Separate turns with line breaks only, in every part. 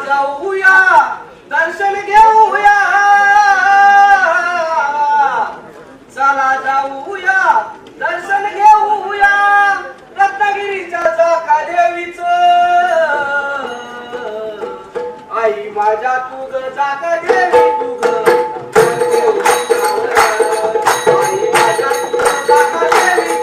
जाऊया दर्शन घेऊया, चला जाऊया दर्शन घेऊया रत्नागिरीच्या जाका देवीच। आई माझ्या तुझ जाका देवी तुझ आई माझ्या तुझ जाका देवी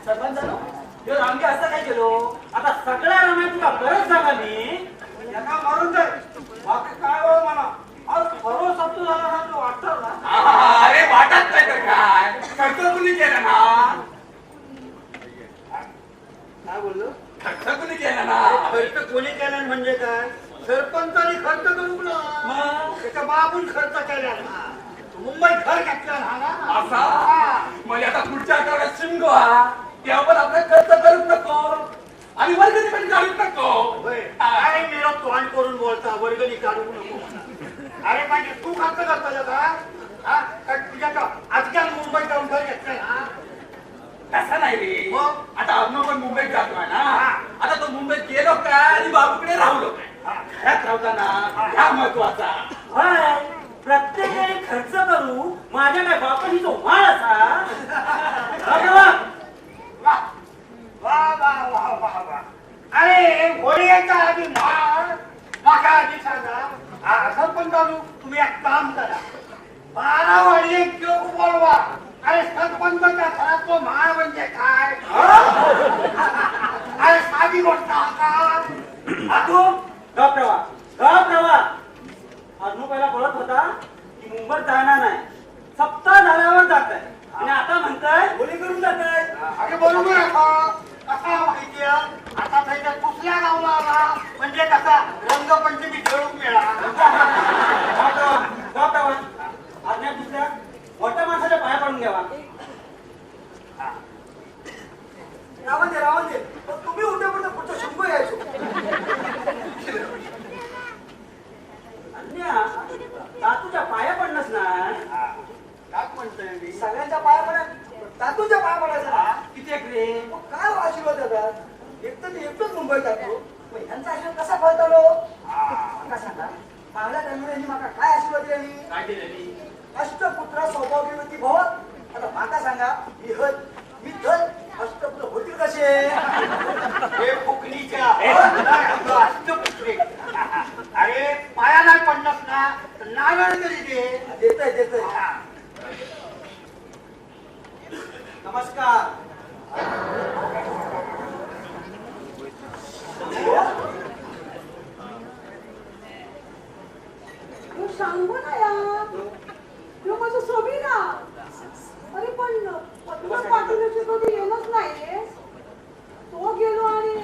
सरपंचानो, यो रामगे असं काय केलो? आता सगळ्या रमाय तुला परत सांगा मी.
एका मारून
खर्च कोणी केला ना?
खर्च कोणी केला म्हणजे काय? सरपंचाने खर्च करू ना.
मग
त्याच्या बाबून खर्च केला ना. मुंबईत घर घेतला ना.
असा म्हणजे आता पुढच्या आठवड्यात शिमगो हा त्यावर आपला खर्च करूच नको आणि वर्गणी पण काढूच नको.
काय मेरा तोंड करून बोलता वर्गणी काढू नको. अरे म्हणजे तू खर्च करतो का? तुझ्या आजकाल मुंबईत जाऊन घर घेतलंय ना.
तसा नाही रे.
मग?
आता अरुण पण मुंबईत जातोय ना. आता तो मुंबईत गेलो काय आणि बाबूकडे राहलो काय? घरात राहताना ह्या महत्वाचा.
प्रत्येक वेळी खर्च करू माझ्या काय बापानी तो माळ असा.
वा वा वा वा वा वा. अरे होळीच्या आधी मागा आधी सांगा. सरपंच बाबू तुम्ही एक काम करा. 12 वाडी जोग बोलवा. अरे सरपंचाच्या घरात तो माळ म्हणजे काय? अरे साधी गोष्ट का?
तू प्रवा अजून पहिला बोलत होता की मुंबईत जाणार नाही, सप्ताह झाल्यावर जात आहे आणि आता म्हणताय बोली करून जात आहे.
अरे बरोबर आहे. कसा माहिती आता त्याच्या दुसऱ्या गावला आला म्हणजे कसा रंगपंचमी खेळून मिळा.
आज्ञा दुसऱ्या मोठ्या माणसाच्या पाया पडून घ्यावा. रावण दे तुम्ही उद्या पुढचं शंभर यायचो. तातूच्या पाया पडलंच नाही.
काय म्हणतोय मी?
सगळ्यांच्या पाया पडा, तातूच्या पाया पडायचं ना. किती रे काय आशीर्वाद देतात. एक तर मी एकटंच मुंबईत जातो, मग ह्यांचा आशीर्वाद कसा फळतालो का सांगा. चांगल्या टाइमला माका काय आशीर्वाद दिली?
काय दिलेली?
अष्टपुत्र सौभाग्यवती भव. आता माका सांगा मी धन अष्टपुत्र होतील कसे?
हे फुकणीच्या अष्टपुत्री. अरे पाया नाही पडलास ना तर नारळ तरी दे.
देतय. नमस्कार.
सांगू ना यार, माझं सभी ना. अरे पण तुला पाठवण्याची कधी येणच नाही. तो गेलो आणि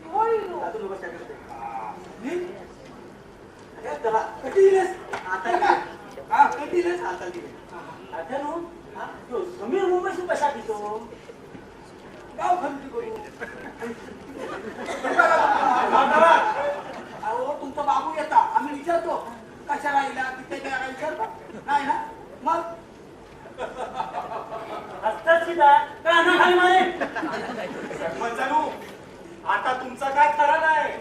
तो गेलो.
समीर मुंबईशी कशा घेतो गाव खरेदी करू.
अहो तुमचा बाबू येता आम्ही विचारतो कशाला येला तिथे गेला विचारतो नाही ना. मग
आता तुमचा काय खरा नाही.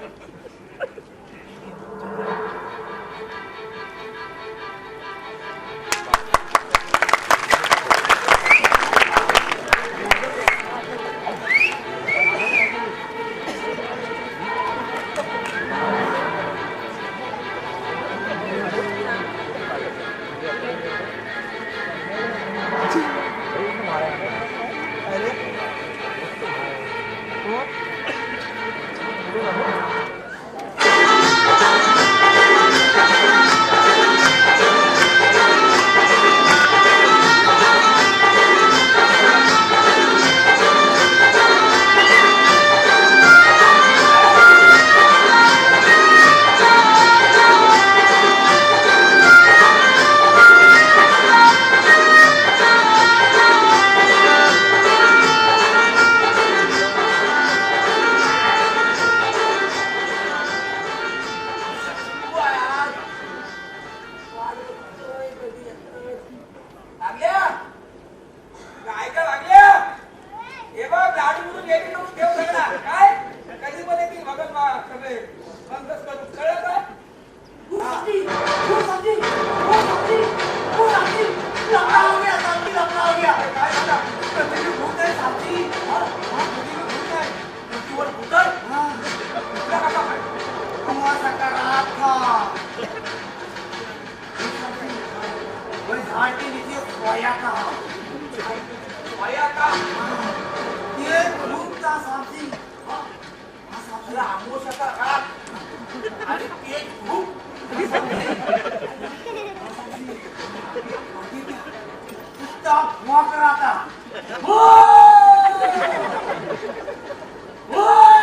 Whoa!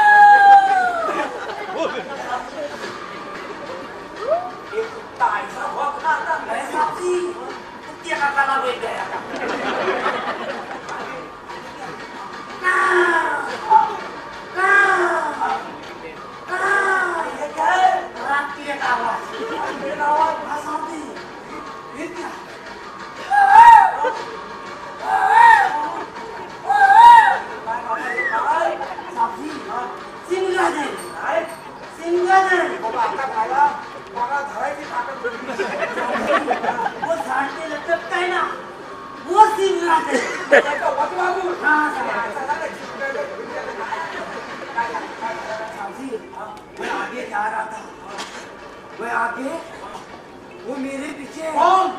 सिंगादरी काय सिंगादरी
बाबा आता मला धरायची ताकद होती.
वो झाडते लटक काय ना वो सिंगादरी
त्याचा वटवागून.
हाँ,
चला ना,
मैं आगे जा रहा था मैं आगे वो मेरे पीछे
कौन?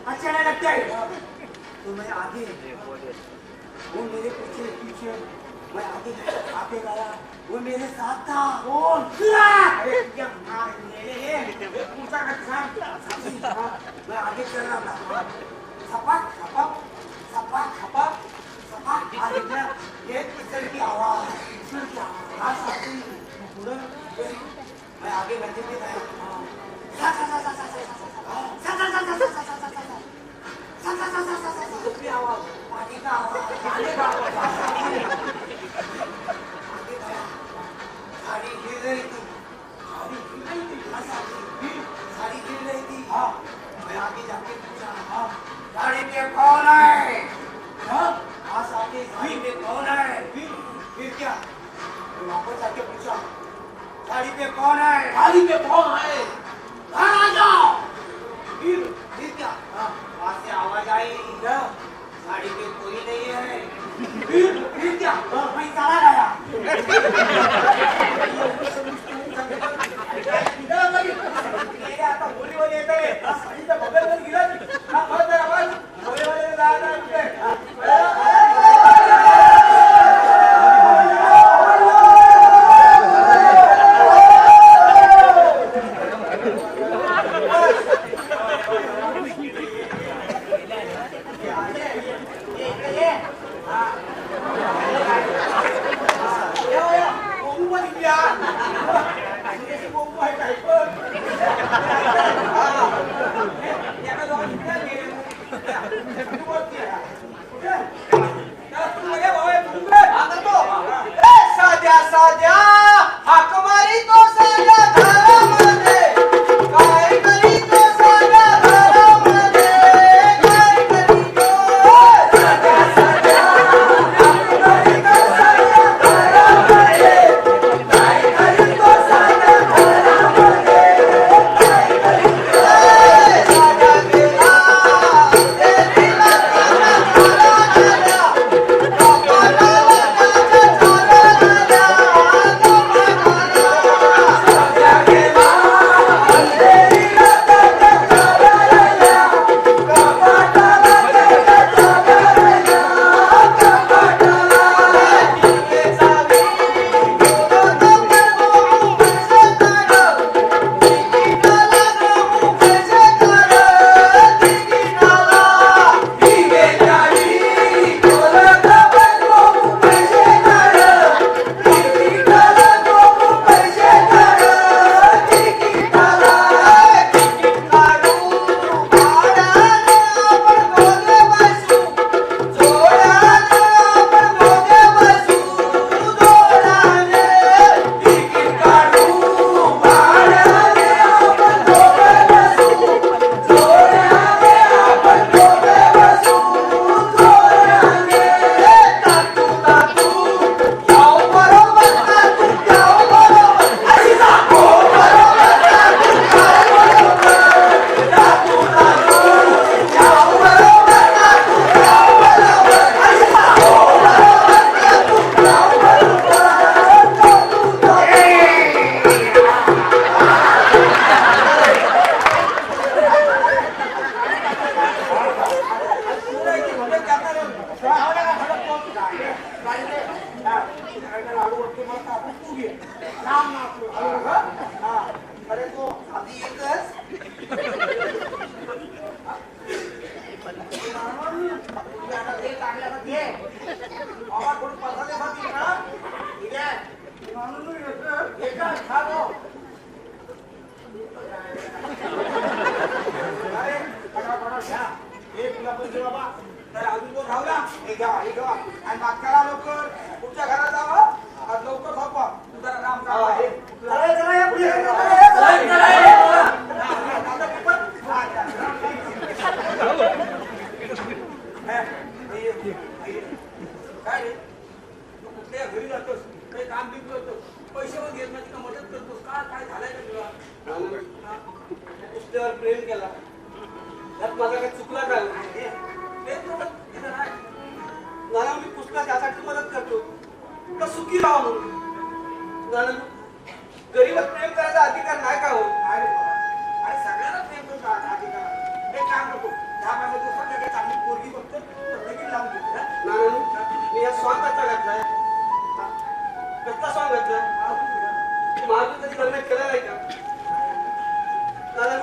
अच्छा नहीं लगता है तो मैं आगे वो मेरे पीछे पीछे मैं आगे आगे गया वो मेरे साथ था
कौन?
अरे क्या मार ले पूछा मैं आगे चल रहा था सपाट खपक सपाट खपक सपाट आगे गया एक पिस्टल की आवाज आती पूरा मैं आगे बढ़ते हुए गया सा सा सा सा सा सा सा सा सा सा सा सा सा की आवाज पानी का आवाज पानी का आवाज आगे गया साड़ी गिर रही थी साड़ी गिर रही थी हाँ मैं आगे जाके पूछा हाँ गाड़ी पे कौन है हाँ पास आके गाड़ी पे कौन है फिर क्या मैं वापस आके पूछा गाड़ी पे कौन है
गाड़ी पे कौन है?
घर आ जाओ फिर क्या वहां से आवाज आई
क्या?
गाड़ी पे कोई नहीं है
फिर क्या?
मैं चला गया
गेले आता होलीवाले येत आहे. हा साडीचा बगलवर गेला. हा बस जरा बस. होलीवाल्याने जायला कुठे?
साध्या साध्या हाक मारी तो साध्या घरामध्ये काय करी तो साध्या घरामध्ये काय करी तो साध्या साध्या हाक मारी तो साध्या घरामध्ये काय करी तो साध्या घरामध्ये काय करी तो साध्या गेला देवीला अरे तो आधी एकच बाबा कोणी पसंत होती ना ठीक आहे म्हणून एकच खातो अरे फटाफट घ्या एक तुला पण दे बाबा तर अजून तो राहू द्या हे घ्या आणि मागच्याला लवकर पुढच्या घरात जावं आज लवकर झोपवा तू जरा काम
चला चला या पुढे
काय रे
माझ्या घरी जातोस काही काम बिम करतो पैसे पण घेत नाही का मदत करतोस का काय झालंय का तुला
पुसल्यावर प्रेम केला त्यात माझा काही चुकला काय नाना मी पुसला त्यासाठी मदत करतो का सुखी राहा म्हणून नाना गरीबात प्रेम करायचा अधिकार नाही का हो
अरे सगळ्यांना प्रेम करतो अधिकार एक काम करतो 10-15 दिवसात काही चांगली पोरगी बघतो लगेच लावून देतो
नाना मी या सॉंग कसा घातलाय कसला सॉंग घातलाय महाराज कधी लग्न केलं नाही का नाना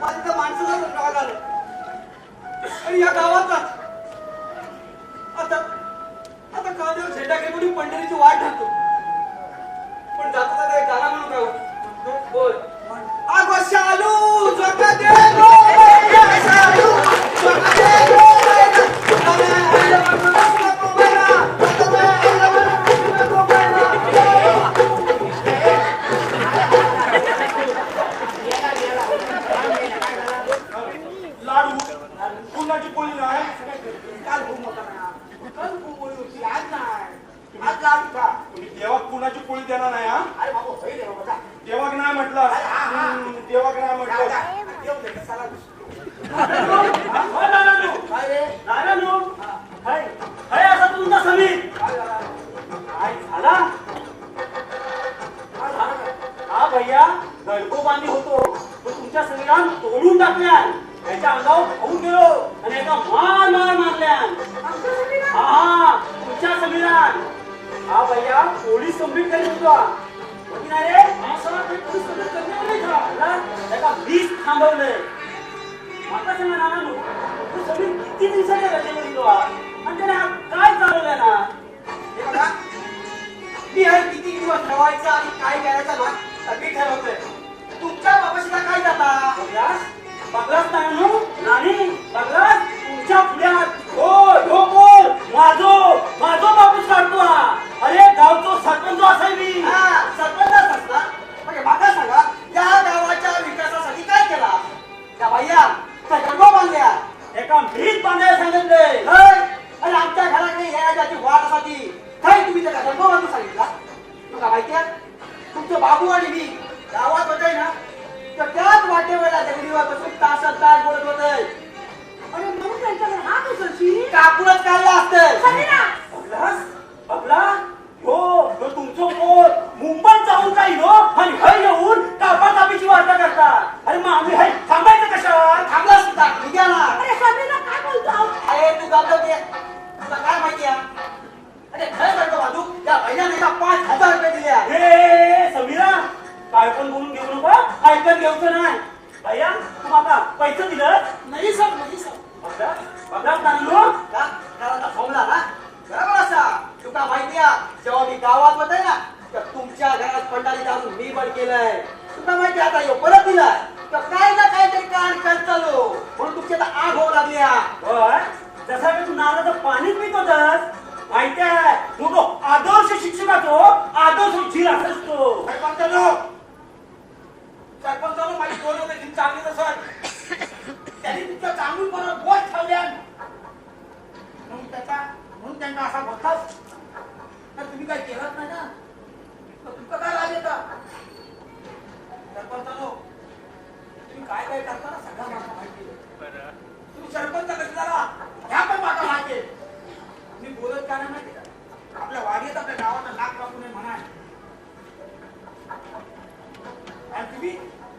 माझ्या त्या माणसाला राग आलं आणि या गावातच आता कांद्यावर झेंडा घेऊन पंढरीची वाट धरतो पण जाता जाता एक गाणं म्हणू का बोल अगो शालू जोका दे गो शालू जोका दे गो
लाडू पुरणाची पोळी नाही
काल खूप मोठा नाही काल खूप पोळी होती आज नाही आज लाडू खा
तुम्ही देवाक पुरणाची पोळी देणार नाही हा
अरे बाबा होईल रे बाबा
देवाक नाही म्हटलं देवाक नाही म्हटलं
देव दे कसाला
काय रे नारायणू हाय हाय असा तुमचा समीर काय झाला हा भैया गळकोबांनी होतो तो तुमच्या समीरान तोडून टाकल्या त्याच्या अंगावर खाऊन गेलो आणि एका मार मारल्या
आमच्या समीरा
हा तुमच्या समीरान हा भैया पोलीस कंप्लीट करीत होता होती ना रे हा सर पोलीस कंप्लीट करणार नाही का त्याला वीस थांबवलंय आता सांगा नाना नो तू समीर किती दिवसाच्या रजेवर येतो आणि त्याने हा काय चालवलंय ना
हे बघा मी हे किती दिवस ठेवायचं आणि काय करायचं ना सगळी ठरवतोय तुमच्या बाबाशीला काय जाता
बघलास बघलास नानू नानी बघलास तुमच्या पुढ्यात हो बोल माझो बापूस काढतो हा अरे गावचो सरपंच असाय मी
हा सरपंचच असला म्हणजे मला सांगा या गावाच्या विकासासाठी काय केला त्या भैया त्या गंगो बांधल्या
एका मीच बांधायला सांगितले
आणि आमच्या घराकडे यायची वाट असाची काय तुम्ही त्याला गंगो बांधू सांगितला तुला माहिती आहे तुमचे बाबू आणि मी गावात होते ना तर त्याच वाटेवर दगडीवर बसून तास बोलत होते
अरे म्हणून त्यांच्याकडे हात उचलशील
कापूरच काढला असतं
समीरा
बघला हो तुमचं पोर मुंबईत जाऊन काही नो आणि हय येऊन कापाकापीची वार्ता करतात अरे मग आम्ही हय थांबायचं कशावर
थांबला सुद्धा निघा ना
अरे समीरा काय बोलतो
अरे तू गप्प घे तुला काय माहिती आहे अरे खरं सांगतो बाजू त्या महिन्याने 5,000 रुपये दिले आहे.
हे समीरा काय पण बोलून घेऊ नका ऐकत घेऊचं नाही भैया तू आता पैसे दिलं
नाही सर
बघा चांगलो
का घराचा फोमला ना बरोबर असा तुका माहिती आहे जेव्हा मी गावात होते ना तर तुमच्या घरात पंडारी जाऊन मी पण केलंय तुला माहिती आता यो परत दिलाय तर काय ना काहीतरी कान करत चालू म्हणून तुमची आता आग होऊ लागली आहे.
होय जसा की तू नारळाचं पाणी पित होतास माहिती आहे तो आदर्श शिक्षकाचो आदर्श झील असतो
सरपंचानं माझी बोलवलं की चांगली नसत त्यांनी तुमच्या चांगली बरोबर बोट ठेवल्या म्हणून त्यांना असा बघताच तर तुम्ही काय केलंच नाही ना तर तुमचं काय लाज येतं सरपंचानो तुम्ही काय काय करता ना सगळं मला माहिती आहे. तुम्ही सरपंच कधी झाला ह्या पण मला माहिती आहे. मी बोलत का नाही माहिती का आपल्या वाडीत आपल्या गावाचा नाक कापू नये म्हणा आणि तुम्ही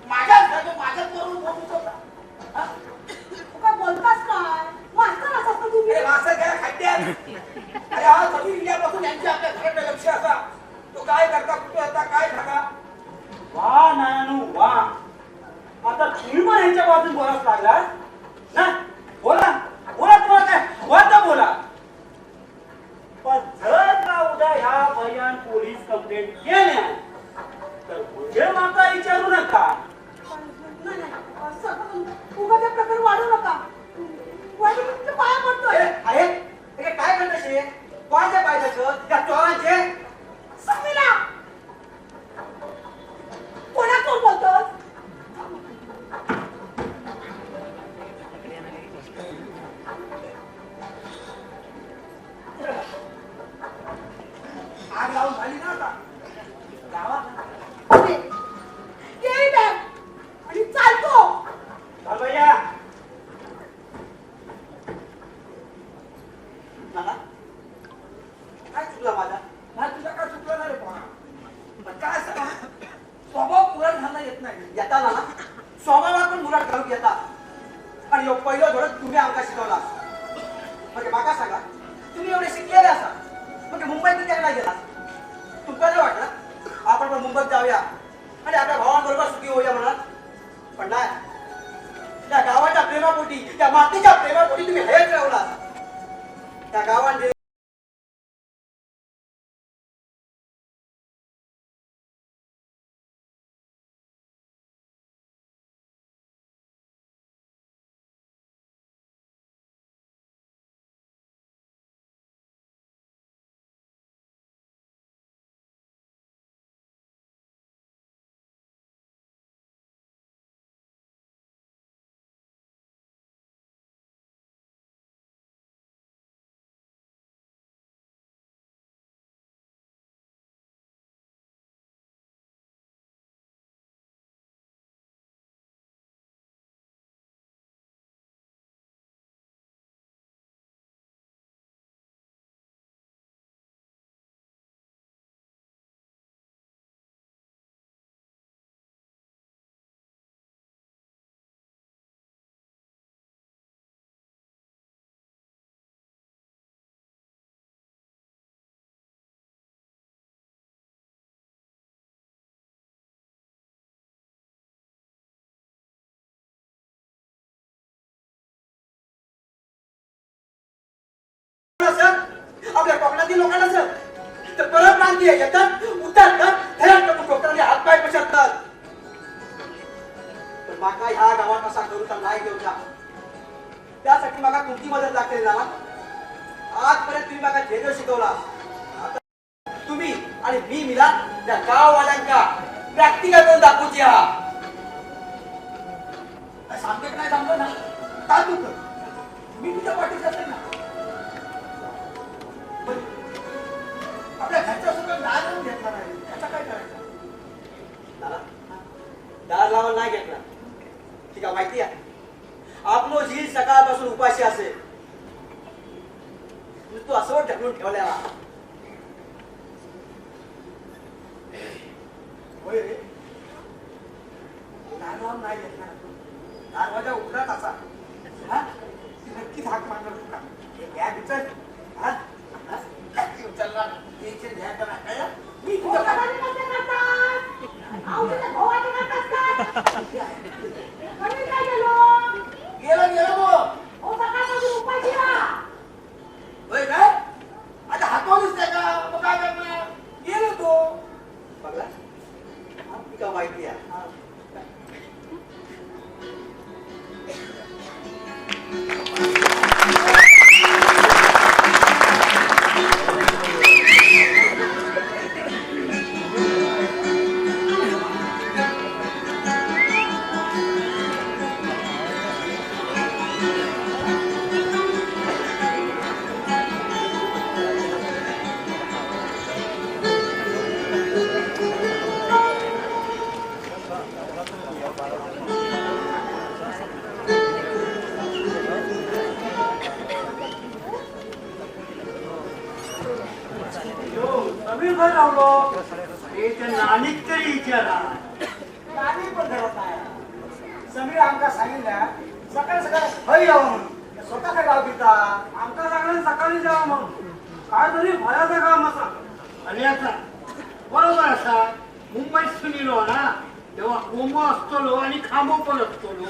माझ्याच बरोबर बोलत होता हा?
तू काय बोलतास काय मास्तर असं तुम्ही
अरे मास्तर घ्या खड्ड्यात अरे हा सगळी इंडियापासून यांची आपल्या घराकडे लक्ष असा तो काय करता कुठे होता काय खाता
वा नानू वा आता तुम्ही पण यांच्या बाजून बोलाच लागला ना बोला तुम्हाला काय वाटतं बोला पण जर का उद्या ह्या भयान पोलीस कंप्लेंट केल्या तर पुढे माता विचारू नका
नाही उगा ते प्रकार वाढू नका वाढू तुमच्या पाया पडतोय
अरे हे काय करण्याचे कोणाच्या पाहिजे त्या चोरांचे
समीरा कोणाकोण बोलतोस
आग लावून झाली ना आता गावात
अरे, ये बॅग आणि चालतो.
चल भैया
नाना काय चुकला माझा?
नाही तुझा काय चुकलं नाही रे पोहा. पण काय असं ना, स्वभाव पुरण घालणं येत नाही.
येता नाना स्वभावात पण मुलाट घालूक येता आणि ह्यो पहिलं धडक तुम्ही आमका शिकवला. म्हणजे माका सांगा तुम्ही एवढे शिकलेले असा म्हणजे मुंबईत कित्याक नाही गेला? तुमका नाही वाटलं आपण पण मुंबईत जाऊया आणि आपल्या भावांबरोबर सुखी होऊया म्हणा? पण नाही, त्या गावाच्या प्रेमापोटी त्या मातीच्या प्रेमापोटी तुम्ही हेच ठेवला. त्या गावाने आपल्या कोकणातील लोकांना सर तर परप्रांतीय येतात उतरतात थयात करून ठोकतात आणि हातपाय पसरतात. पण माका ह्या गावात असा करूचा नाही घेऊचा. त्यासाठी माका तुमची मदत लागते ना. आजपर्यंत तुम्ही माका धैर्य शिकवला. आता तुम्ही आणि मी मिला त्या गाववाल्यांका प्रॅक्टिकल करून दाखवूची आहात.
सांगत नाही जमलं ना का तू कर, मी तुझ्या पाठीशी असेल ना. पण आपल्या घरच्या सुद्धा दार लावून घेतला नाही, त्याचा काय करायचं?
दादा दार लावून नाही घेतला ठीक आहे माहिती आहे. आपलो झील सकाळपासून उपाशी असेल तू असं ढकलून ठेवलेला.
होय रे, दार लावून नाही घेतला. दरवाजा उघडा कसा हा नक्कीच हाक मारणार तुला. हे बॅग उचल हा हा? उचलणार याचे ध्यान करा काय? मी
हो,
तुझ्या
सकाळी कसं करतात? अहो, तुझ्या भावाचे का करतात? कधी काय गेलो?
गेलो मग
हो, सकाळपासून उपाशी राहा.
होय काय आता हातवूनच नाही का मग काय करणार? गेलो तो
बघला ठीक आहे माहिती आहे.
सगळी घर लावलो ते नानीक तरी विचारा.
गाडी पण घरात नाही. समीर आमका सांगितल्या सकाळ सकाळ हय यावं म्हणून स्वतः काय गाव पिता.
आमका सगळ्यांनी सकाळी जावं मग काय तरी भयाचा काम असा. आणि आता बरोबर असा मुंबईत सुनीलो ना तेव्हा कोंबो असतलो आणि खांबो पण असतलो.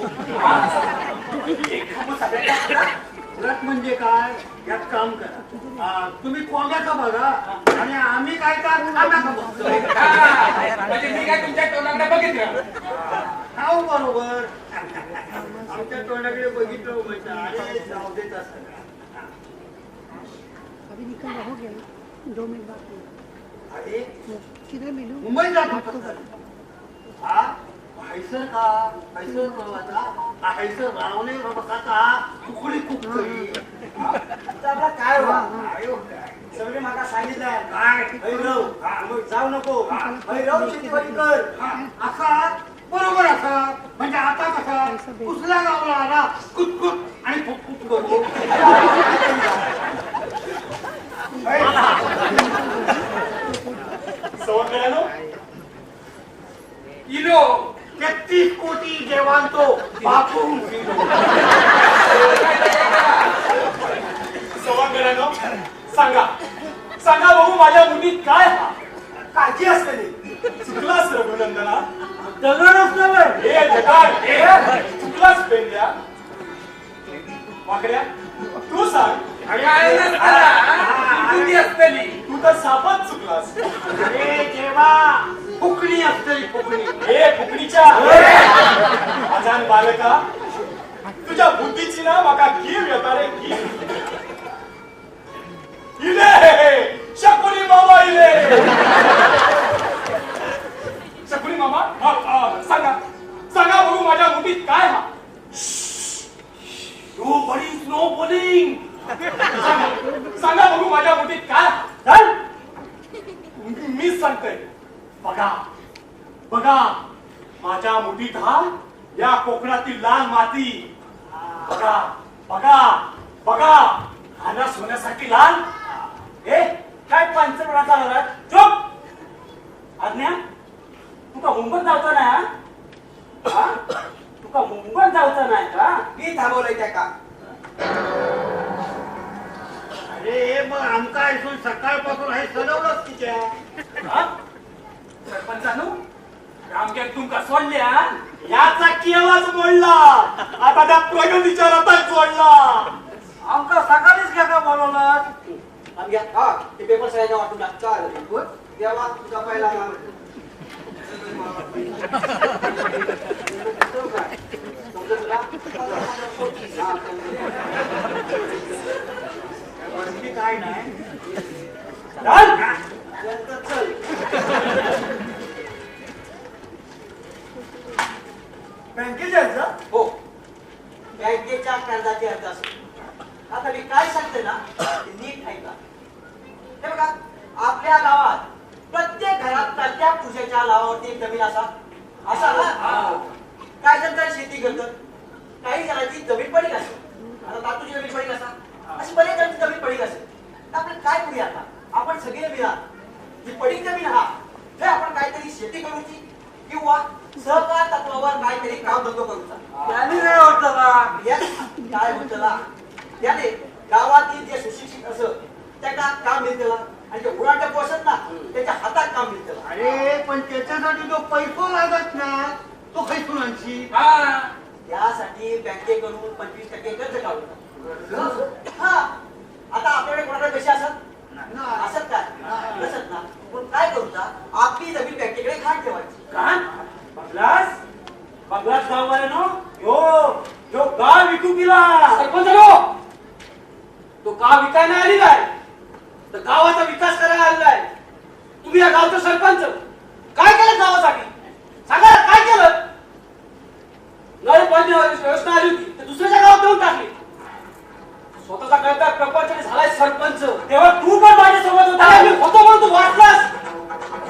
उलट म्हणजे काय यात काम करा. तुम्ही कोंब्याचं बघा आणि आम्ही काय काय खांब्याचं बघतो.
म्हणजे मी काय तुमच्या तोंडाकडे बघितलं
खाऊ बरोबर आमच्या तोंडाकडे बघितलं म्हणजे अरे जाऊ देत असं.
अभी निकल रहा हो गया 2 मिनट बाकी
अरे
किधर मिलूं
मुंबई जातो का? हा हैसर का हैसर कळवाचा हैसर रावणे बाबा का कुकडी कुकडी
काय व्हा सगळे मला सांगितलंय
काय
भैरव मग जाऊ नको भैरव शेतीवाडी कर
असा बरोबर असा म्हणजे आता कसा कुसल्या गावला आला कुटकुट आणि फुटफुट करतो
सवंगड्यानो इलो
33 कोटी देवांतो बापून
सवंगड्यानो सांगा सांगा बघू माझ्या मुठीत काय हा
काळजी असलेली
चुकलास रघुनंदना
दगड असतं
हे जगाड हे चुकलास पेंड्या वाकड्या तू सांग असतली तू तर सापच चुकलास
अरे देवा फुकणी असतली फुकणी
हे फुकणीच्या आजान बालका तुझ्या बुद्धीची ना माका कीव येता रे कीव इले शकुनी मामा इले शकुनी मामा सांगा सांगा बघू माझ्या मुठीत काय हा नो बडीज नो बोलिंग सांगा बघू माझ्या मुठीत काय चल मीच सांगतोय बघा बघा माझ्या मुठीत हा या कोकणातील लाल माती बघा बघा बघा खाना सोन्यासाठी लाल ए काय पंचप्रणाचा झाला चुप आज्ञा तुका मुंबईत जायचं नाही हा तुका मुंबईत जायचं नाही का
मी थांबवलंय त्या का
अरे मग आमका इथून सकाळपासून हे सजवलंच तिच्या
हा? सरपंचानू रामग्या तुमका सोडल्या याचा केव्हाच बोलला आता त्या प्रगतीच्या रथात सोडला
आमका सकाळीच घ्या का बोलवलं
घ्या हा ते पेपर सगळ्यांना वाटून टाक चाल तेव्हा तुझा पहिला
काय नाही
चल बँकेचे अर्ज हो बँकेच्या कर्जाचे अर्ज असतो आता मी काय सांगते ना ते नीट ऐका हे बघा आपल्या गावात प्रत्येक घरात त्या पूजेच्या लावावरती एक जमीन असा ना काय जण काही शेती करतात काही जणांची जमीन पडीक असेल आता तातूची जमीन पडीक असा अशी बरेच जणांची जमीन पडीक असेल तर आपण काय करूया आता आपण सगळे मिळा जी पडीक जमीन हा हे आपण काहीतरी शेती करूची किंवा सहकार तत्वावर काहीतरी काम धंदो करूचा
त्याने काय होतं का
काय होतं ना त्याने गावातील जे सुशिक्षित असं त्याला काम मिळतं आणि जे उडाट्या पोसत ना त्याच्या हातात काम मिळतं
अरे पण त्याच्यासाठी जो पैसा लागत ना तो खैसून आणशी
त्यासाठी बँकेकडून 25% कर्ज काढून हा आता आपल्याकडे कोणाकडे पैसे असत काय नसत ना पण काय करूचा आपली जमीन बँकेकडे घाण ठेवायची
काय बघलास बघलास गाववाले नो यो गाव विकू केला सरपंच तो गाव विकायला आली काय तर गावाचा विकास करायला आलेला आहे तुम्ही या गावचा सरपंच काय केलं गावासाठी सांगा ना, काय केलं नळ पाणी व्यवस्था आली होती तर दुसऱ्याच्या गावात देऊन टाकली स्वतःचा कळता प्रपंच झालाय सरपंच तेव्हा तू पण माझ्यासोबत होता मी होतो म्हणून तू वाचलास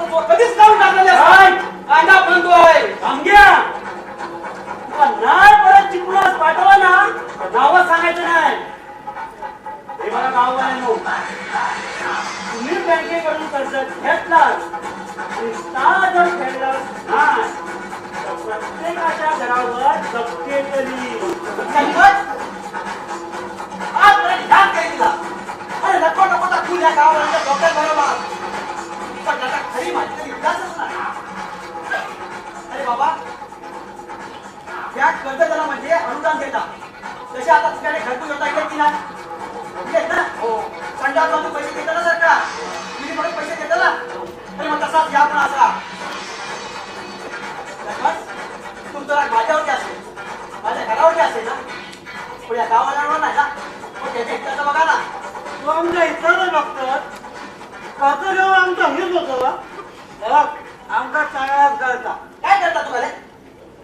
तो कधीच काढून टाकलेला कांदा बनतोय आमग्या तुला नाही परत चिपळून पाठवला ना नावच सांगायचं नाही हे मला गाववाल्यांनो तुम्ही बँकेकडून कर्ज घेतलास आणि जर फेडलास नाही तर प्रत्येकाच्या घरावर जप्ते केली
अरे नको नको तू या गावाला डॉक्टर बरोबर पण त्याचा खरी माहिती तरी विकासच नाही अरे बाबा या कर्ज त्याला म्हणजे अनुदान देतात जसे आता तुझ्याकडे घरकुल होता येत ना येत ना हो संडास पैसे देतात ना सरकार तुम्ही म्हणून पैसे देतात ना तरी मग तसाच या पण असा तुमचा माझ्यावरती असेल माझ्या घरावरती असेल ना पण या गावाला नाही ना पण त्याच्या हिताचं बघा ना
तो आमच्या इथं बघतात कसं जेव्हा आमचा हेच होतं बघ आमचा चांगलाच करता
काय करता तुम्हाला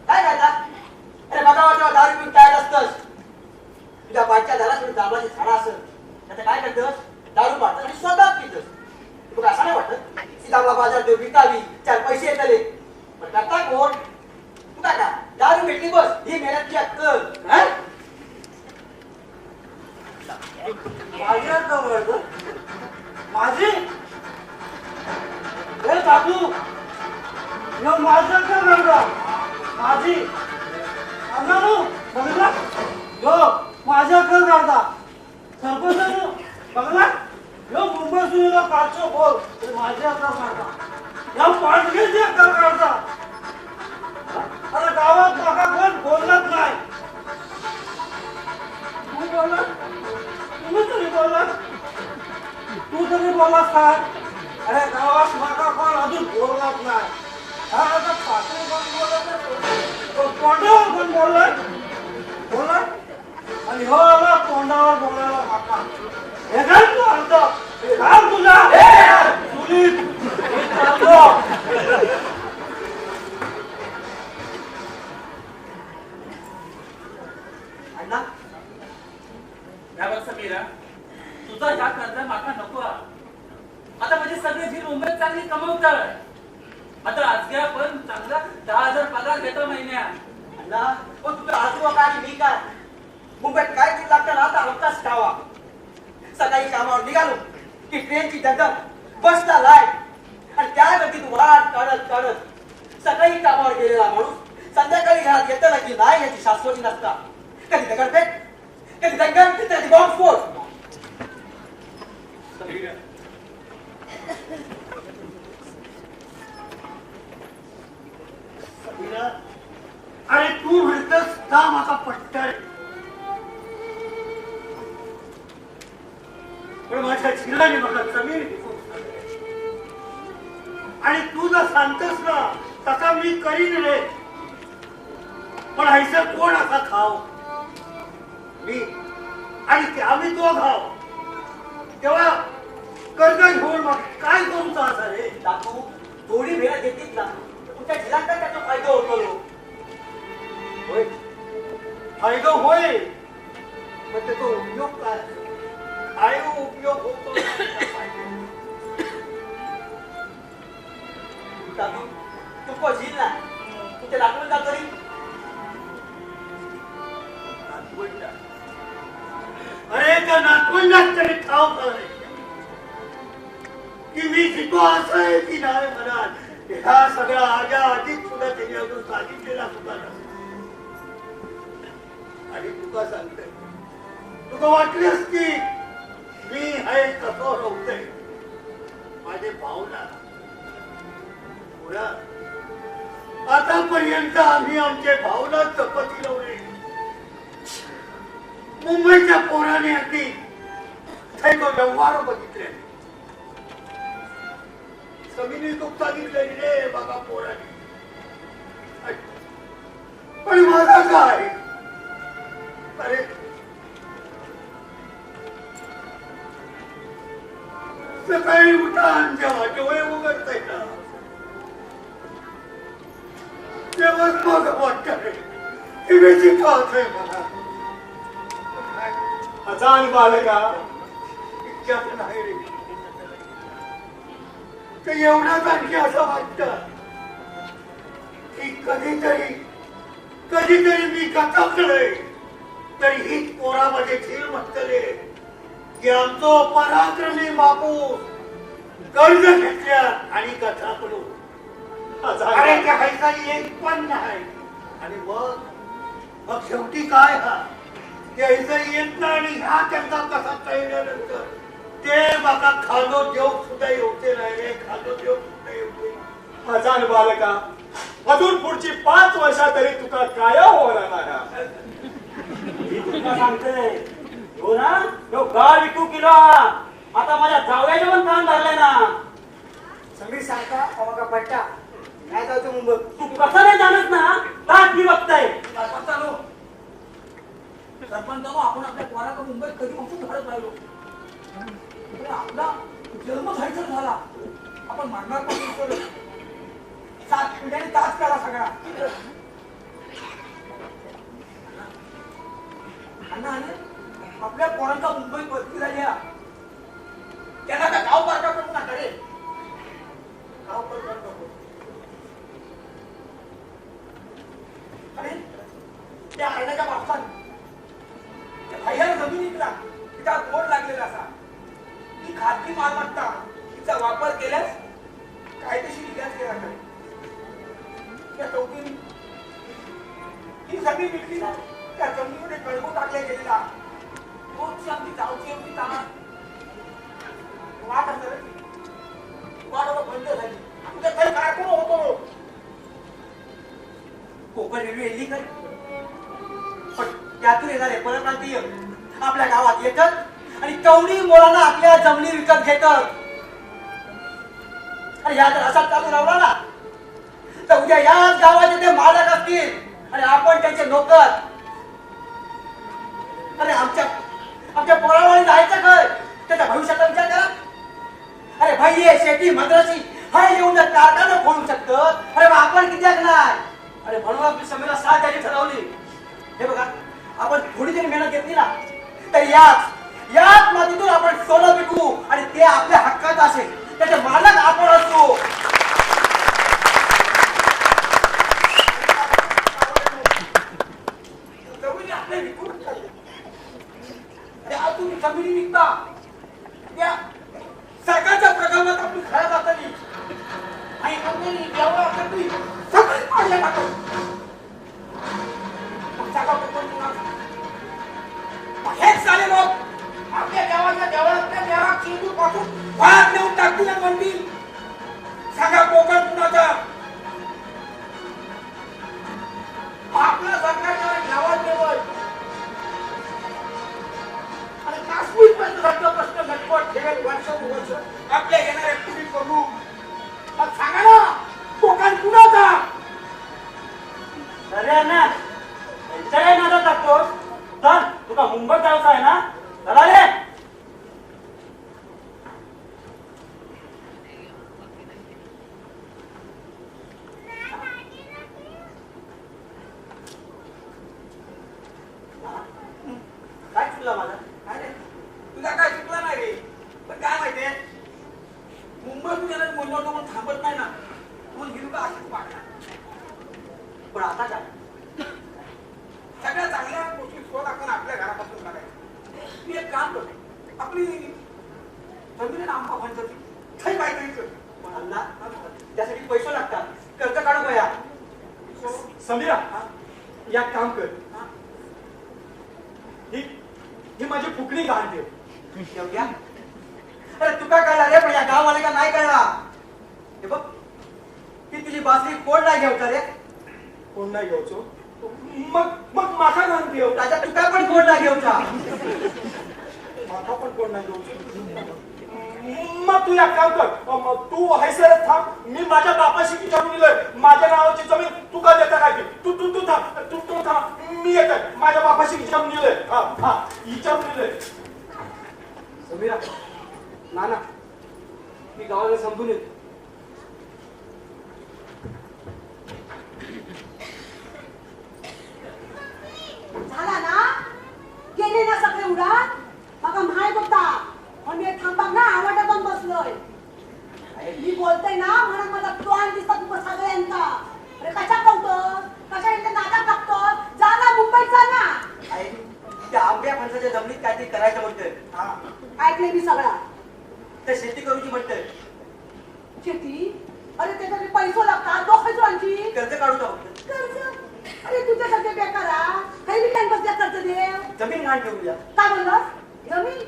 काय करता अरे बघा जेव्हा दारू पिऊन काय असतंस तुझ्या बाच्या झाला तुम्ही दाबाची झाडा असेल आता काय करतोस दारू पाहतात आणि स्वतः पितस. तुला असं नाही वाटत सीताफळा बाजार देऊ विकावी 4 पैसे येतले पण करता कोण तू काय का दारू भेटली बस ही मेहनतची अक्कल.
माझी अक्कल करतो माझी हे बाबू यो माझी अक्कल करतो माझी अण्णा बघला यो माझी अक्कल करता सरपंच बघला यो मुंबई सुनीला कालचं बोल माझी अक्कल करता या पाटकेची अक्कल करता. अरे गावात माका कोण बोलत नाही तू बोलला तुम्ही तरी बोलला तू तरी बोललास काय. अरे गावात माका कोण अजून बोललाच नाही. हा आता पाटील कोण बोलत तोंडावर कोण बोललाय बोललाय आणि हो आला तोंडावर बोलायला माका हे काय तू आणतो हे घाल तुझा सुनील हे चालतो.
अण्णा
काय बघ समीरा तुझा ह्या कर्ज माका नको हा. आता म्हणजे सगळे जी मुंबईत चांगली कमवतात आता आजग्या पण चांगला 10,000 पगार घेतो महिन्यात.
अण्णा पण तुझं आजोबा काय आणि मी काय मुंबईत काय तू लागतं ना आता अवकाश खावा. सकाळी कामावर निघालो की ट्रेनची धगधग बसला लाईट आणि त्या गतीत वाट काढत काढत सकाळी कामावर गेलेला माणूस संध्याकाळी घरात येतं ना की नाही याची शाश्वती नसता. कधी दगडफेक कधी दंगल कधी बॉम्बस्फोट.
अरे तू म्हणतस का माका पट्टर पण माझ्या चिल्लाने मला जमीन आणि तू जर सांगतस ना तसा मी करीन रे. पण हैसर कोण असा खाव मी आणि ते आम्ही तो खाव तेव्हा कर्ज घेऊन मग काय करूचा असा रे.
दाखवू थोडी वेळ देतील ना तुमच्या झिलांचा त्याचा फायदा होतो.
होय फायदा होय पण त्याचा उपयोग काय काय उपयोग होतो
दादू तू को झील ना तुझ्या दाखवून का तरी
अरे त्या नातवंडात तरी ठाव करे की मी शिको असं आहे की नाही म्हणाल ह्या सगळ्या आज्या आधीच सुद्धा त्याने अजून सांगितलेला सुद्धा नसतो. आणि तुका सांगते तुका वाटलेस की मी आहे कसं रवतय माझे भावना पुरा आतापर्यंत आम्ही आमचे भावना जपत लावले. मुंबईच्या पोराने अगदी व्यवहार बघितले समीने तू सांगितले रे बघा पोराने पण माझा काय अरे सकाळी उठा जेव्हा डोळे उघडताय ना तेव्हाच मग वाटत रे की मी शिकवतोय मला
अजान बालका
इतक्यात नाही रे ते एवढंच आणखी असं वाटतं की कधीतरी मी गटाकडे तरी हीच पोरामध्ये झील म्हटले की आमचो पराक्रमी बापू कर्ज घेतल्या आणि कथाकडून अरे त्या हैसाई एक पण नाही. आणि मग शेवटी काय हा ते हैसाई येत नाही आणि ह्या त्यांचा कसा कळल्यानंतर ते बघा खालो देव सुद्धा येते नाही रे खालो देव सुद्धा येते.
अजान बालका अजून पुढची 5 वर्षा तरी तुका काय होणार नाही.
मी तुला सांगते हो ना तो गाव विकू केला आता माझ्या जावयाचे पण काम धरलंय ना.
समीर सांगता अमका पट्टा नाही जायचं मुंबई.
तू कसं नाही जाणत ना का मी बघताय
सरपंच आपण आपल्या पोराला मुंबईत कधी उठून घालत राहिलो आपला जन्म झायचा झाला आपण मागणार पण 7 पिढ्याने तास केला सगळा. अण्णा आपल्या पोरांचा मुंबईत वरती झाल्या त्यांना का गाव बारका करू नका रे. गाव पण करू नको. अरे त्या आईनाच्या बापसान त्या भैयाला जमीन विकला. तिचा बोर्ड लागलेला असा. ती खाजगी मालमत्ता तिचा वापर केल्यास कायदेशीर इतिहास केला नाही. त्या चौकीने ही जमीन विकली ना, त्या जमिनीमध्ये गळगू टाकल्या गेलेला तोच आमची गावची एवढी ताना वाट असणार. वाट बंद झाली. तुझ्या काही कार्यक्रम होतो.
कोकण रेल्वे येली काय, पण त्यातून येणारे परप्रांतीय आपल्या गावात येतात आणि कवडी मोलानं आपल्या जमिनी विकत घेतात. आणि या जर असा चालू राहिला ना तर उद्या याच गावाचे ते मालक असतील आणि आपण त्यांचे नोकर. अरे आमच्या पोरावाळी जायचं काय, त्याच्या भविष्याचा विचार करा. अरे भाई हे शेती मद्रासी हा येऊन जर कारखाना खोलू शकतं, अरे मग आपण किती नाही. अरे म्हणून आपली समीला साथ द्यायची ठरवली. हे बघा, आपण थोडी जरी मेहनत घेतली ना तर याच मातीतून आपण सोनं विकू आणि ते आपल्या हक्काचं असेल. त्याचे मालक आपण असतो.
जमिनी आपल्या विकून खाल्ल्या. त्या तुम्ही जमिनी विकता त्या सरकारच्या प्रकल्पात आपली खऱ्या जातानी आणि कंपनी जेव्हा कंपनी सगळी पाडल्या टाकत. हेच झाले लोक आपल्या देवाच्या देवळातल्या देवात चिंतू पासून वाद नेऊन टाकतील आणि म्हणतील सांगा कोकण कुणाचा. आपला सरकारच्या गावात देवळ आणि काश्मीर पर्यंत प्रश्न घटपट ठेवेल वर्ष आपल्या येणाऱ्या पिढी करू. मग सांगा ना कोकण कुणाचा.
अरे ना त्यांच्या काही नादात टाकतोस. चल तुला मुंबईत जायचं आहे ना, चला रे.
काय चुकला माझा.
काय रे? तुझा काय चुकला नाही रे. पण काय माहितीये मुंबईतून येणार मुंबईत पण थांबत नाही ना म्हणून हिरू का अशीच वागणार.
पण आता काय,
सगळ्या चांगल्या गोष्टी शोध आपण आपल्या घरापासून करायचं. मी एक काम करतो, आपली जमीन आंबा म्हणतात काही काहीतरी कर.
पण अण्णा त्यासाठी पैसे लागतात. कर्ज काढू बया.
समीरा, या काम कर. ही माझी फुकणी गहाण ठेव.
एवढ्या अरे तुका कळला रे, पण या गाववाले का नाही कळला. हे बघ, ही तुझी बासरी कोण नाही घेऊचा रे.
कोण नाही घ्यायचो. मग माथा गहाण ठेव.
राजा तुका पण कोण नाही घेऊचा.
माथा पण कोण नाही घ्यायचो. मग तू एक काम कर, मग तू हैसरच थांब. मी माझ्या बापाशी विचारून दिलंय माझ्या नावाची जमीन तू का देता काय. तू थांब, तू थांब. मी येत माझ्या बापाशी विचारून दिलंय. हा विचारून दिलंय.
समीरा नाना मी गावाला समजून येतो.
झाला ना, गेले ना सगळे उडान. बघा माय बघता पण मी थांबा ना आवडत बसलोय. मी बोलते ना म्हणून मला तोंड दिसत सगळ्यांचा. अरे कशा कळतो, कशा यांच्या नादात टाकतो. जा ना मुंबईत जा ना.
आई, त्या आंब्या फणसाच्या जमिनीत काहीतरी करायचं म्हणतोय.
ऐकले मी सगळा.
तर शेती करूची म्हणतोय.
शेती अरे त्याच्यासाठी पैसे लागतात. डोक्याची आणखी
कर्ज काढू म्हणतोय.
कर्ज. अरे तुझ्यासारखे बेकारा काही मी टाइम बसल्या कर्ज देव.
जमीन घाण ठेवूया.
काय बोललास. जमीन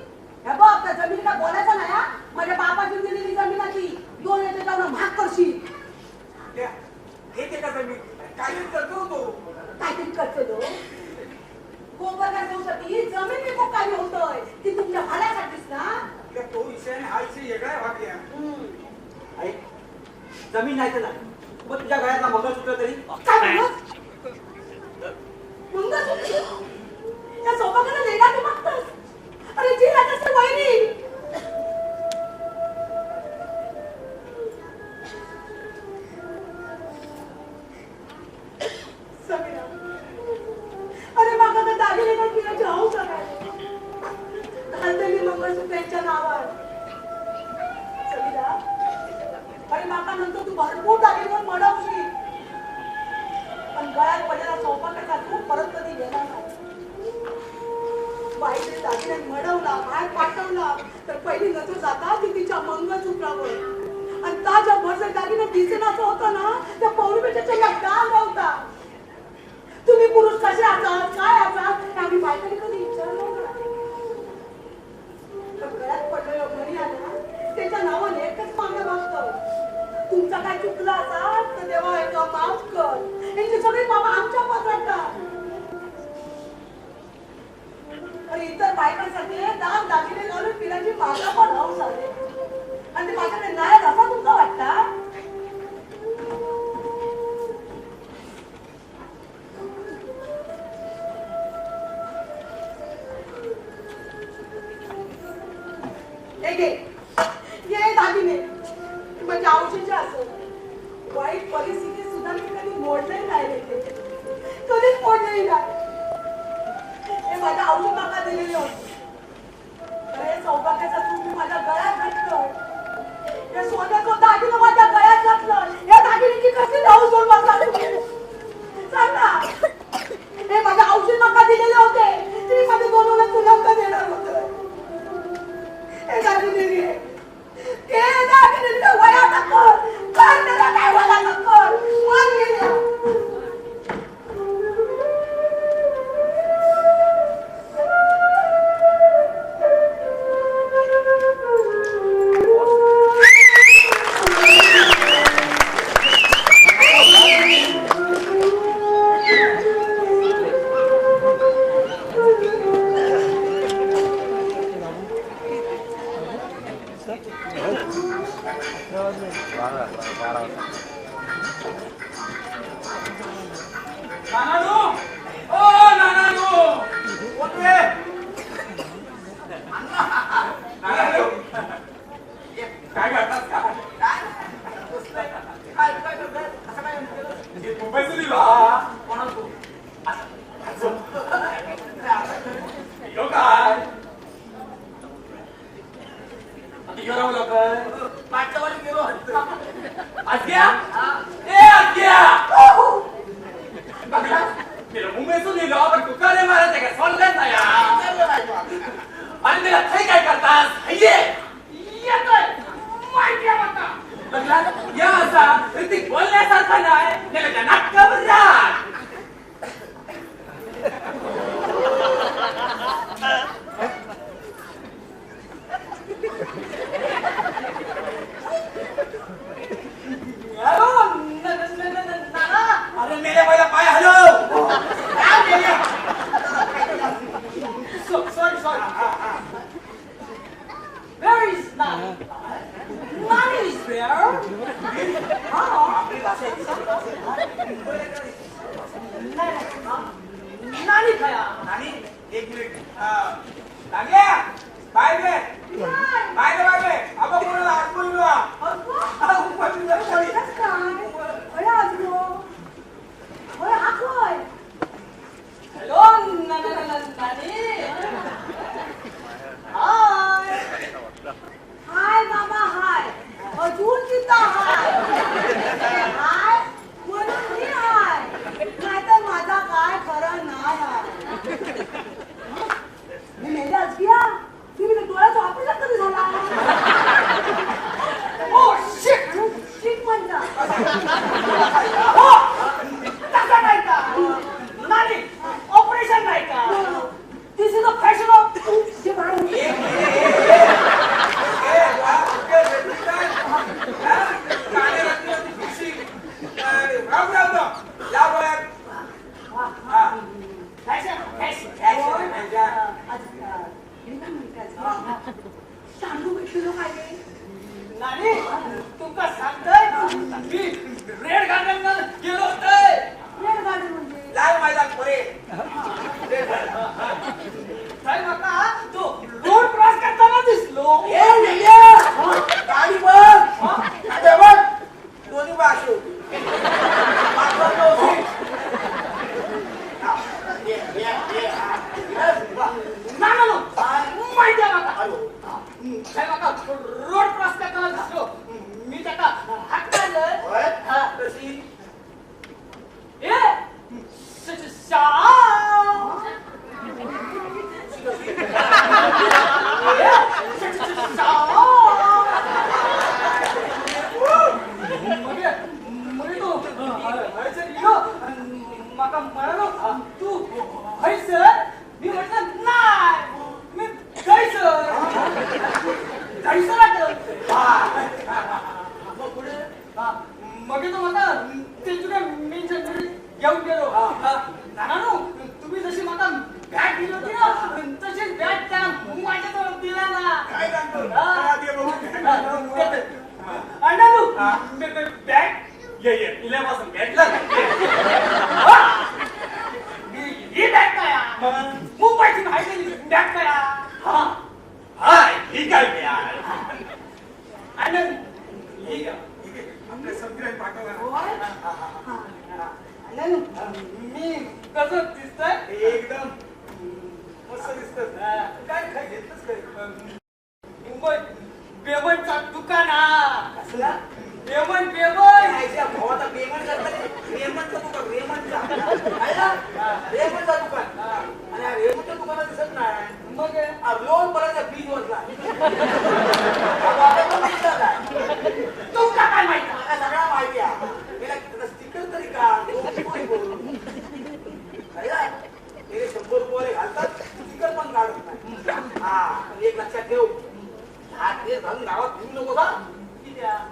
हे बघ त्या जमिनीला बोलायचं नाही हा. माझ्या बापाची दिलेली जमीन आहे ती. 2 याच्या जाऊन भाग करशील.
हे ते का जमीन काय करतो तो
काहीतरी करतो तो. गोबर घालण्यासाठी जमीन विकू काय होतोय ती तुमच्या भाड्यासाठीच ना.
तो विषय आणि हा विषय वेगळा आहे वाटल्या.
आई, जमीन नाही तर नाही, मग तुझ्या गळ्यातला मंगळसूत्र तरी.
काय म्हणत मंगळसूत्र या सोबतला लेला तू मागतोस. अरे जी राजाची वहिनी. समीरा अरे मागा तर दागिने पण तिला जाऊ करायला घालते मी मंगळसूत्र त्यांच्या नावावर. भरपूर दागिने मडवशी पण गळ्यात पडलेला सौभाग्याचा तू परत कधी गेला नाही. बाईने दागिने मडवला बाहेर पाठवला तर पहिली नजर जाता ती तिच्या मंगळसूत्रावर आणि ताज्या भरचे दागिने दिसेन असं होतं ना त्या पौर्णिमेच्या चेहऱ्यात डाग नव्हता. तुम्ही पुरुष कसे आहात काय आहात हे आम्ही बायकांनी कधी विचारलं नव्हतं. गळ्यात पडलेलं घरी आलं त्याच्या नावाने एकच मागणं बघतं, तुमचा काय चुकला असा तर देवा एकदा माफ कर. यांची सगळी बाबा आमच्या पत्रात टाक. आणि इतर बायकांसाठी दाम दागिने घालून पिण्याची मागणं पण हौस आहे आणि ते माझ्याकडे नायक असा तुमचा वाटता. ये दागिने म्हणजे औषधीचे असत वाईट परिस्थिती सुद्धा मी कधी मोडले नाही रे, कधीच मोडलेली नाही. हे माझ्या औषध माका दिलेले होते. अरे सौभाग्याचा तुम्ही माझ्या गळ्यात घातलं, या सोन्याचं दागिने माझ्या गळ्यात घातलं. या दागिन्याची कशी धाव सोड बसला तुम्ही सांग ना. हे माझ्या औषध माका दिलेले होते, तुम्ही माझ्या दोन तुला देणार होतं. हे दागिने वया कर त्याला काय वया कर मान गेल्या.
नानानू, ओ नानानू, कोण रे? नानानू, काय करतात का? काय करताय? असं काय केलं? हे मुंबईचं लिहिलं. कोणाला तू? यो काय? आता गेलो लवकर. मागच्या वर्षी गेलो. आज्ञा? ए आज्ञा! मुंबईतून लिहिलं पण तू का रे महाराज काय सोडलं नाही आणि त्याला काही काय करतास येतोय माहिती आहे बघा या असा ती बोलण्यासारखा नाही त्याच्या नाटकावर जा. अरे मेले पहिला पाय हलव. Sorry. Where is Nani? Nani is there? Nani kaya? Nani? एक मिनिट. लाग्या बाय बे अब कोणाला आज बोलवा
हाय मामा हाय अजून किती हाय हाय म्हणून मी हाय नाहीतर माझा काय खरं नाही. मी मेले आज घ्या तुम्ही डोळ्याचा ऑपरेशन कधी झाला. ओ शिट म्हणता हो तसा नाही का नाही ऑपरेशन नाही का. दिस इज अ फॅशन ऑफ सांगू भेटलो काय
नाही तुमका सांगतोय मी रेड गार्डन गेलो होते.
रेड गार्डन म्हणजे
लाल मैदान पुरे काय बघा तो रोड क्रॉस करताना दिसलो. गाडी बघ दोन्ही बाजू माहिती आहे बघा रोड क्रॉस करताना दिसलो. मी त्याला हात काढलं
बॅग ये इलेपासून भेटलं
ही बॅग काय मुंबईची माहिती बॅग काय
हा ही काय यार
आणि
आपल्या सगळ्यांनी पाठवलं
मी कसं दिसतंय
एकदम मस्त दिसत काय काय घेतलंच काय
मुंबई पेमंटचा दुकान हा
कसला
पेमंट
यायच्या भावाचा पेमेंटचा दुकान रेमंडचा दुकान आणि या रेमंडच्या दुकानात दिसत नाही
मग
लोन पर्यंत बीज वरला
तुमका काय माहिती
मला सगळा माहिती आहे स्टिकर तरी का 100 घालतात स्टिकर पण काढत नाही हा एक लक्षात ठेव हात हे घालून गावात घेऊ नको का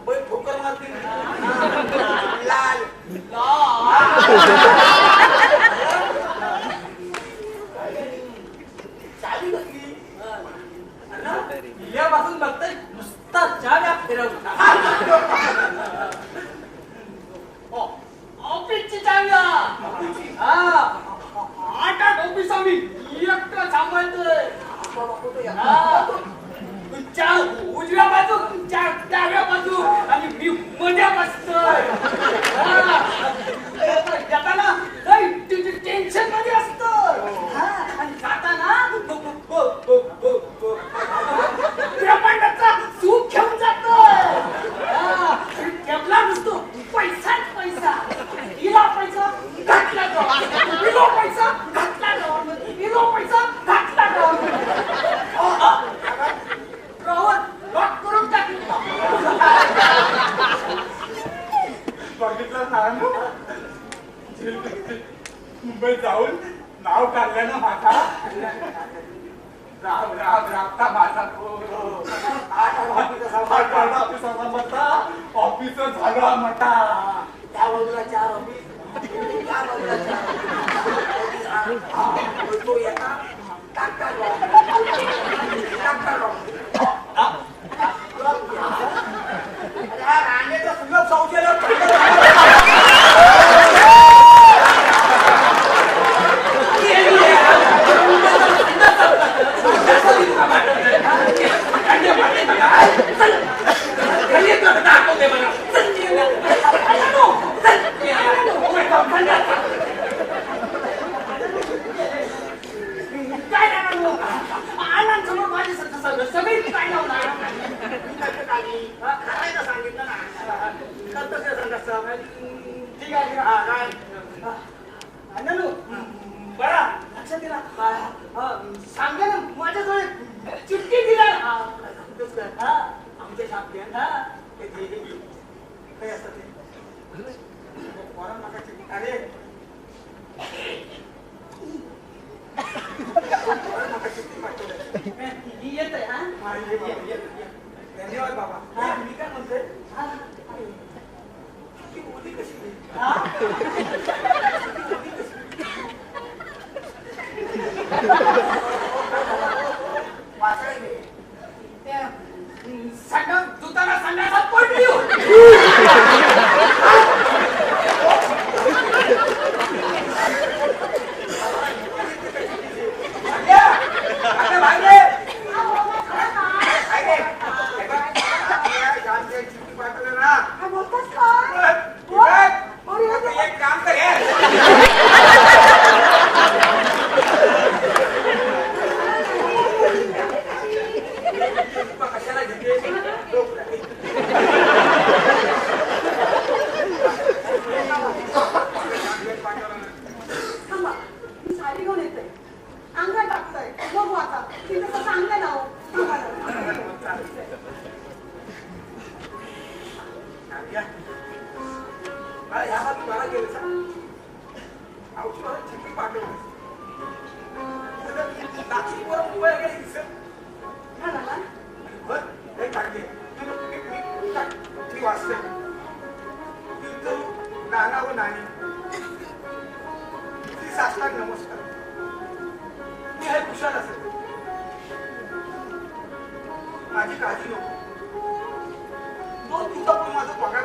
बैल ठोकर मारतील लाल चावी कसली
इल्यापासून बघताय नुसता जागा फिरवता ऑफिसची चावी हा 8 ऑफिस आम्ही एकटा सांभाळतोय तुमच्या उजव्या बाजू तुमच्या डाव्या बाजू आणि मी मध्ये बसतोय येताना टेन्शन मध्ये असतो आणि जाताना ब्रह्मांडाचा सुख घेऊन जातोय ठेपला नसतो पैसाच पैसा हिला पैसा घातला जाऊ हिरो पैसा घातला जाऊ हिरो पैसा घातला जाऊ लॉक करून टाकली
बघितलं ना मुंबई जाऊन नाव काढल्यानं माझा राबता माझा ऑफिसर झाला मोठा
त्या बाजूला 4 ऑफिस त्या बाजूला 4 तो येता टाका रांगेचा सुलभ शौचालय
सगळी काय लावणार
करायला सांगितलं ना
ठीक आहे अण्णानू बरा लक्षात दिला सांगा ना माझ्याजवळ चिठ्ठी दिला
आमच्या शाप्या काय असतं ते पोरांना नका चिठ्ठी अरे पोरांना नका चिठ्ठी पाठवलं
येत आहे हा
धन्यवाद बाबा मी काय म्हणतोय ती मुली कशी
सांगा दुताना सांगायला पडली
काय बोलतोस काय?
एक काम कर कशाला घेते
थांबा, मी साडी घेऊन येते. अंगात टाकतोय. बघू आता. तिथं कसं अंगात लावू. थांबा जरा.
ह्या बाजू मला गेलं सांग औषध मला चिठ्ठी पाठवली नाशिकवर मुंबई वगैरे दिसत
हा दादा.
बरं हे काढते मी वाचते नाना व नानी ती साष्टांग नमस्कार मी हे कुशाल असेल माझी काळजी नको 2 दिवसापूर्वी माझा पगार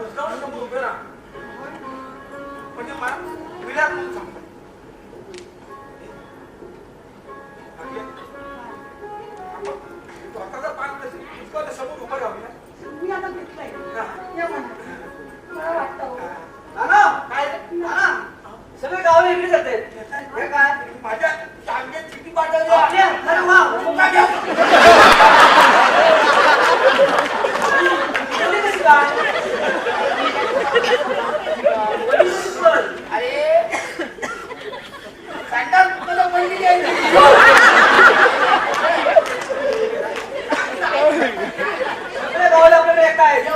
मुसकावून समोर उभे राहा. म्हणजे मला विलास म्हणून सांगतो. स्वतःचा पान कसं इतकं समोर उभं राहूया.
मी आता घेतलंय या म्हणा मला वाटतं हो.
नाना काय नाना सगळे गावाला इकडे जाते हे काय
माझ्या टांगेत चिठी पाठवली.
आपल्या अरे वा मुका घ्या इकडे कशी काय
अरे सँडल तुला पहिली आहे.
सगळे गावाला आपल्याकडे एक आहे हा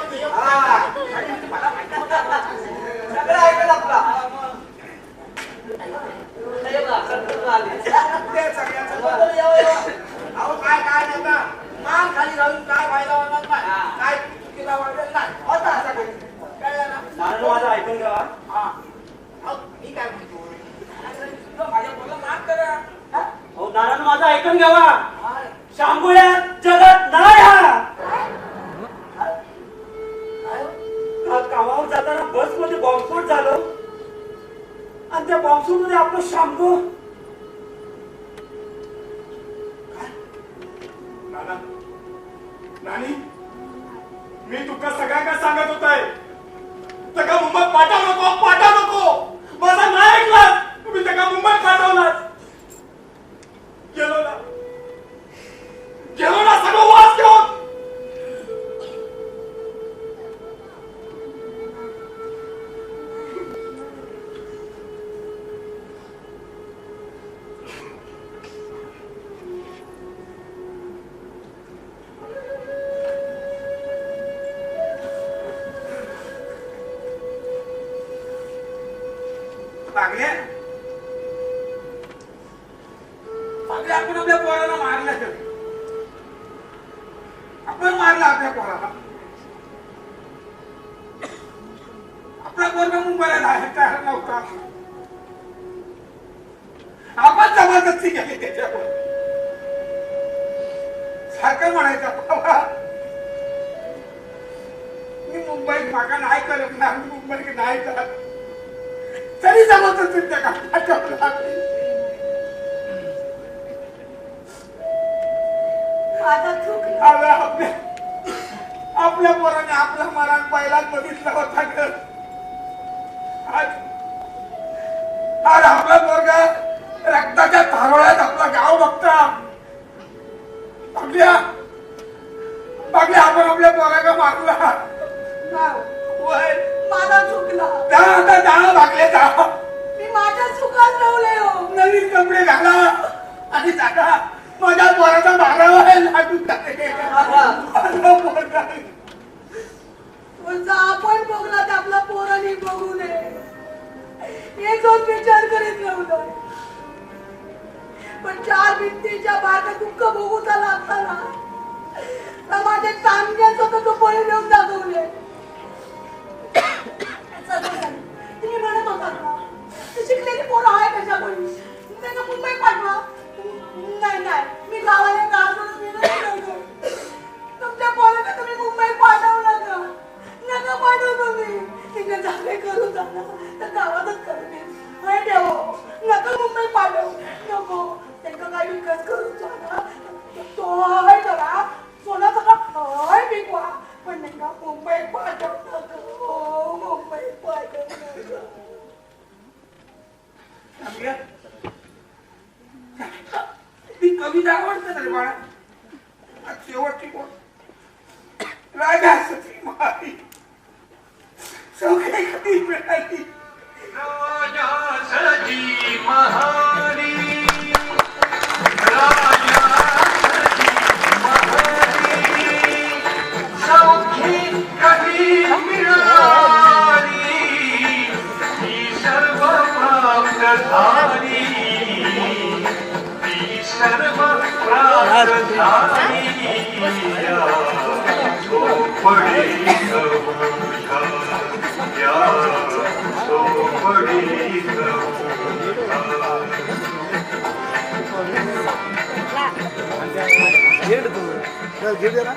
सगळं ऐकत आपला अरे वा सगळं आले
ते सगळ्यांचं बदल अहो काय काय नाही का मान खाली घालून काय फायदा होणार नाही. काय चुकीला वाढेल नाही होता असा काही कळलं ना.
नाना माझं ऐकून घ्या.
हा अहो, मी काय म्हणतो माझ्या बोलला माफ करा. हा?
अहो नाना माझं ऐकून घ्यावा.
हा.
शांगुळ्यात जगात नाही हा. काल कामावर जाताना बस मध्ये बॉम्बस्फोट झालो आणि त्या बॉम्बस्फोट मध्ये आपलं शांगो.
नाना नानी मी तुका सगळ्यांना सांगत होताय तका मुंबईत पाठवू नको. माझा नाही ऐकलास तुम्ही तका मुंबईत पाठवलास. गेलो ना सगळं वास घेऊन.
पागल्या पागल्या आपण आपल्या पोराला मारला तर आपण मारला आपल्या पोराला. आपला पोरगा मुंबईला जायला तयार नव्हता. आपण जबरदस्ती केली त्याच्यावर. सारखं म्हणायचं बाबा मी मुंबईत मागा नाही करत ना मी मुंबईत नाही जात तरी जबरदस्ती त्या पाठवला.
माझा चूक
आपल्या पोराने आपला मरण पहिलाच बघितला होता ग. आज आपला पोरगा रक्ताच्या थारोळ्यात आपला गाव बघता. आपल्या आपण आपल्या पोराला मारला.
गाव
वय
माझा चुकला.
जाणं भागले जा.
मी माझ्या चुकात राहले हो.
नवीन कपडे घाला आणि जागा माझ्या पोराचा मारावा लागू
आपण बघला तर आपला पोराने बघू नये हे जो विचार करीत नव्हता. पण चार भिंतीच्या बाहेर दुःख बघू त्याला असताना तर माझ्या चांगल्याचं तो बळी देऊन दाखवले. तुम्ही म्हणत होता ना शिकलेली पोरं आहे कशा कोणी त्यांना मुंबई पाठवा. नाही मी गावाला तुमच्या पोराला तुम्ही मुंबई पाठवू नका पाठवू तुम्ही. तिथे जागे करू जाणार तर गावातच करू नये ठेव. नका मुंबई पाठव नको. त्यांना काही विकास करू जाणार तो आहे करा सोना सगळा हय पिकवा पण त्यांना मुंबई पाठव नका. मुंबई पाठव नका.
ती कविता आवडते रे बाळा. शेवटची कोण राजा सती मारी सगळे कधी मिळाली.
राजा सती महारी राजा सती महारी सौखी कधी मिळाली ही सर्व प्राप्त झाली. सर्व प्राप्त झाली. झोपडी
घेऊ दे ना